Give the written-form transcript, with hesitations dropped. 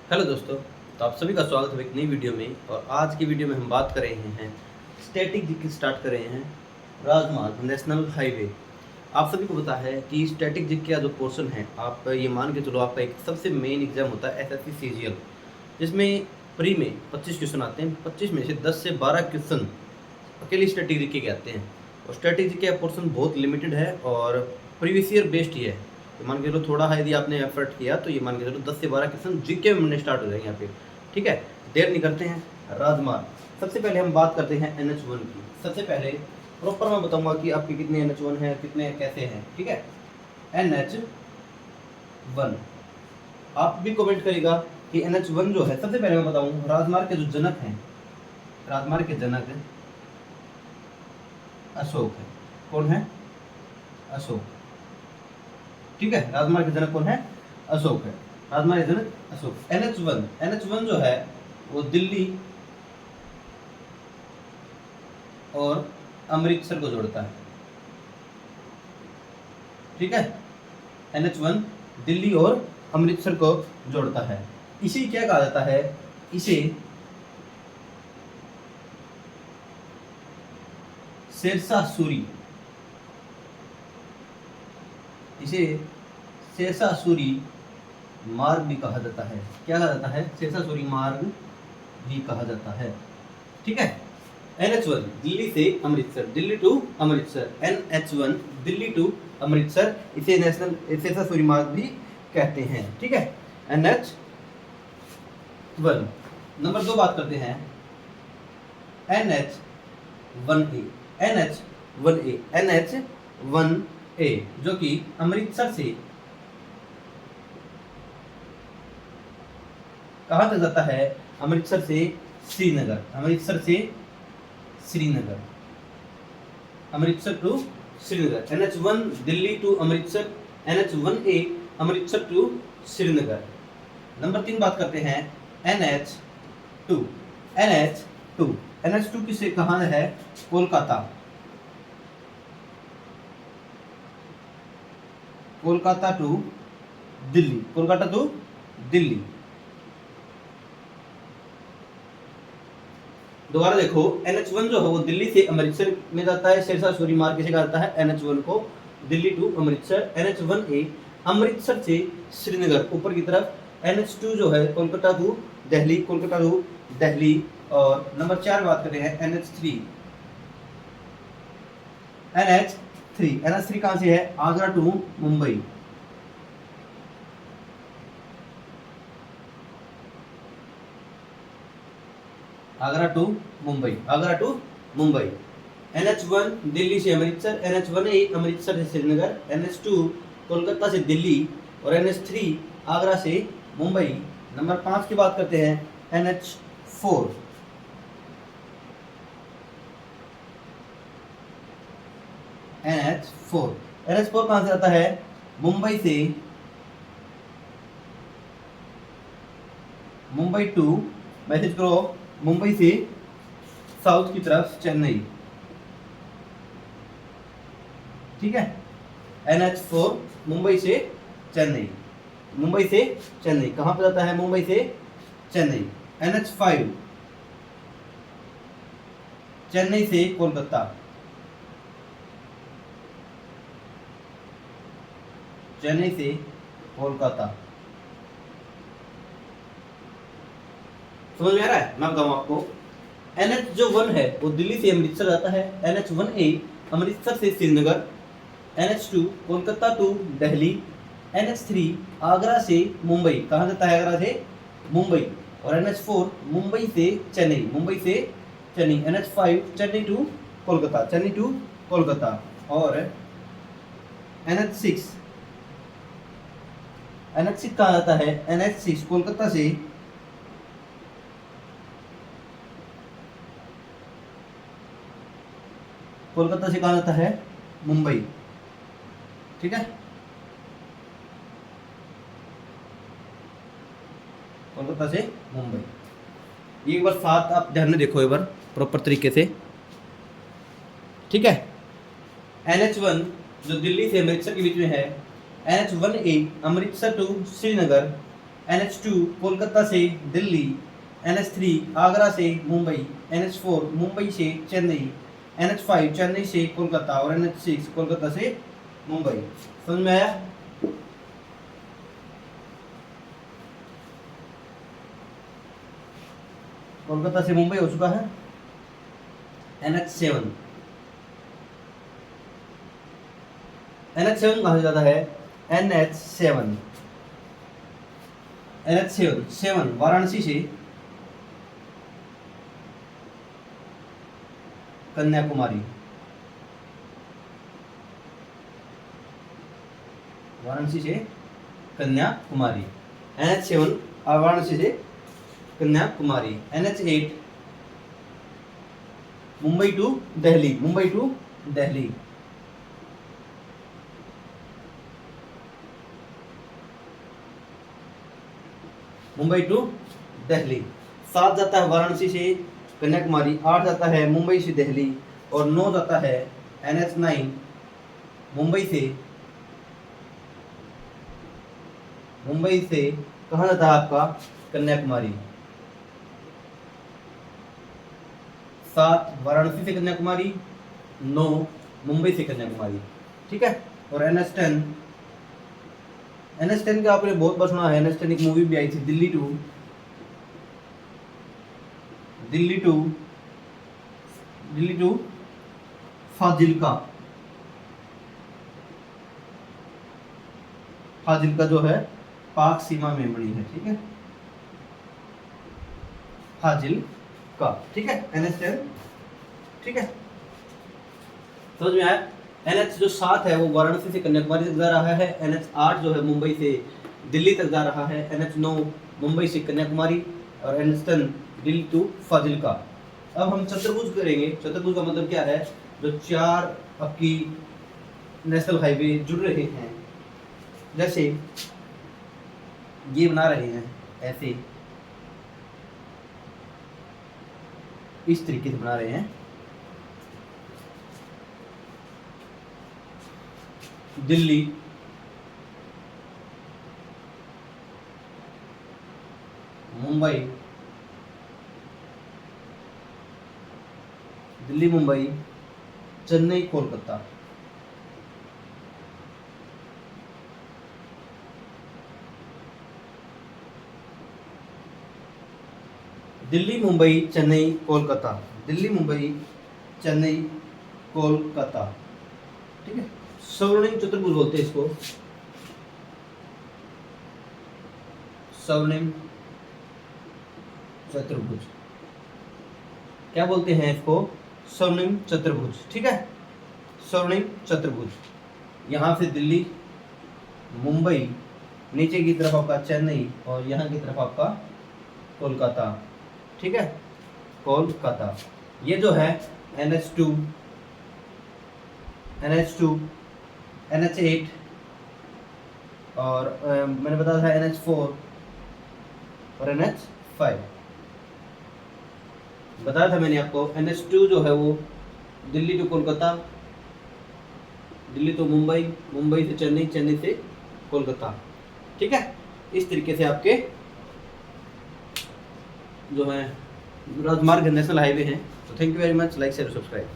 Hello दोस्तों, तो आप सभी का स्वागत है एक नई वीडियो में। और आज की वीडियो में हम बात कर रहे हैं स्टैटिक जीके स्टार्ट कर रहे हैं राजमार्ग नेशनल हाईवे। आप सभी को पता है कि स्टैटिक जीके का जो पोर्शन है, आप ये मान के चलो आपका एक सबसे मेन एग्जाम होता है एसएससी सीजीएल, जिसमें प्री में 25 क्वेश्चन आते हैं। 25 में से 10 से 12 क्वेश्चन अकेले स्टैटिक जीके के आते हैं। और स्टैटिक जीके का पोर्शन बहुत लिमिटेड है और प्रीवियस ईयर बेस्ड ही है। तो मान के चलो थोड़ा है, यदि आपने एफर्ट किया तो ये मान के चलो 10 से 12 क्वेश्चन जीके में स्टार्ट हो जाएंगे यहाँ पे। ठीक है, देर नहीं करते हैं। राजमार्ग, सबसे पहले हम बात करते हैं NH1 की। सबसे पहले प्रॉपर मैं बताऊंगा कि आपके कितने NH1 है, कितने कैसे हैं। ठीक है, NH1 आप भी कमेंट करेगा कि NH1 जो है, सबसे पहले मैं बताऊं राजमार्ग के जो जनक हैं, राजमार्ग के जनक अशोक है। कौन है? अशोक। ठीक है, राजमार्ग के जनक कौन है? अशोक है। राजमार्ग के जनक अशोक। NH1 जो है वो दिल्ली और अमृतसर को जोड़ता है। ठीक है, NH1 दिल्ली और अमृतसर को जोड़ता है। इसे क्या कहा जाता है? इसे शेरशाह सूरी, इसे शेरशाह सूरी मार्ग भी कहा जाता है। क्या कहा जाता है? शेरशाह सूरी मार्ग भी कहा जाता है। ठीक है, NH1 दिल्ली से Amritsar, Delhi to Amritsar, NH1 Delhi to Amritsar, इसे नेशनल शेरशाह सूरी मार्ग भी कहते हैं। ठीक है, NH1। नंबर 2 बात करते हैं NH1A। NH1A जो कि अमृतसर से कहाँ तक जाता है? अमृतसर से श्रीनगर, अमृतसर से Srinagar, Amritsar to Srinagar. NH1 Delhi to Amritsar, NH1A Amritsar to Srinagar. Number 3 बात करते हैं NH2 किसे कहाँ है? Kolkata, Kolkata to Delhi, Kolkata to Delhi. दोबारा देखो, NH1 जो है वो दिल्ली से अमृतसर में जाता है। शेरशाह सूरी मार्ग किसे कहा जाता है? NH1 को दिल्ली टू अमृतसर। NH1A अमृतसर से श्रीनगर ऊपर की तरफ। NH2 जो है कोलकाता टू दिल्ली, कोलकाता टू दिल्ली। और नंबर 4 बात करते हैं NH3 कहाँ से है? Agra to Mumbai, Agra to Mumbai, Agra to Mumbai. NH1 Delhi से अमृतसर, NH1A अमृतसर से श्रीनगर, NH2 कोलकाता से दिल्ली और NH3 आगरा से मुंबई। नंबर 5 की बात करते हैं NH4। NH4 कहाँ से आता है? मुंबई से, मुंबई टू, मैसेज करो, मुंबई से साउथ की तरफ चेन्नई। ठीक है, NH4 मुंबई से चेन्नई, मुंबई से चेन्नई। कहां पर जाता है? मुंबई से चेन्नई। NH5 चेन्नई से कोलकाता, चेन्नई से कोलकाता। समझ में आ रहा है? मैं बताऊं आपको, NH जो 1 है वो दिल्ली से अमृतसर जाता है। NH1A अमृतसर से Srinagar, NH2 Kolkata to Delhi, NH3 Agra से मुंबई। कहाँ जाता है? आगरा से मुंबई। और NH4 मुंबई से चेन्नई, मुंबई से Chennai. NH5 Chennai to Kolkata, Chennai to Kolkata. और NH6 कहाँ जाता है? NH6 कोलकाता से कहाँ जाता है? मुंबई। ठीक है, कोलकाता से मुंबई। एक बार साथ आप ध्यान में देखो एक बार प्रॉपर तरीके से। ठीक है, NH1 जो दिल्ली से अमृतसर के बीच में है, NH1A Amritsar to Srinagar, NH2 Kolkata से दिल्ली, NH3 आगरा से मुंबई, NH4 मुंबई से चेन्नई, NH5 चेन्नई से कोलकाता और NH6 कोलकाता से मुंबई। समझ में आया? कोलकाता से मुंबई हो चुका है। NH7 कहाँ से जाता है? NH7 वाराणसी से कन्याकुमारी, वाराणसी से कन्याकुमारी। NH7 वाराणसी से Kanyakumari. NH8 Mumbai to Delhi, Mumbai to Delhi. Mumbai to Delhi. 7 जाता है वाराणसी से कन्याकुमारी, 8 जाता है मुंबई से दिल्ली और 9 जाता है NH9 मुंबई से कहाँ जाता है आपका? कन्याकुमारी। 7 वाराणसी से कन्याकुमारी, 9 मुंबई से कन्याकुमारी। ठीक है। और NH10 का आपने बहुत बार सुना है। NH10 एक मूवी भी आई थी, दिल्ली टू फाजिल्का जो है पाक सीमा में बनी है। ठीक है, फाजिल्का। ठीक है, NH10। ठीक है, समझ में आया? NH जो 7 है वो वाराणसी से कन्याकुमारी तक जा रहा है। NH8 जो है मुंबई से दिल्ली तक जा रहा है। NH9 मुंबई से कन्याकुमारी और NH10 दिल्ली टू फाजिल्का। अब हम चतुर्भुज करेंगे। चतुर्भुज का मतलब क्या है? जो 4 आपकी नेशनल हाईवे जुड़ रहे हैं, जैसे ये बना रहे हैं ऐसे, इस तरीके से बना रहे हैं। दिल्ली, मुंबई, चेन्नई, कोलकाता। दिल्ली, मुंबई, चेन्नई, कोलकाता। दिल्ली, मुंबई, चेन्नई, कोलकाता। ठीक है, स्वर्णिम चतुर्भुज बोलते हैं इसको। स्वर्णिम चतुर्भुज क्या बोलते हैं इसको? स्वर्णिम चतुर्भुज। ठीक है, स्वर्णिम चतुर्भुज। यहाँ से दिल्ली, मुंबई, नीचे की तरफ आपका चेन्नई और यहाँ की तरफ आपका कोलकाता। ठीक है, कोलकाता। ये जो है NH2, NH8 और मैंने बताया था NH4 और NH5 बताया था मैंने आपको। NH2 जो है वो दिल्ली टू कोलकाता, दिल्ली तो मुंबई, मुंबई से चेन्नई, चेन्नई से कोलकाता। ठीक है, इस तरीके से आपके जो है राजमार्ग नेशनल हाईवे हैं। तो thank you very much. Like share subscribe.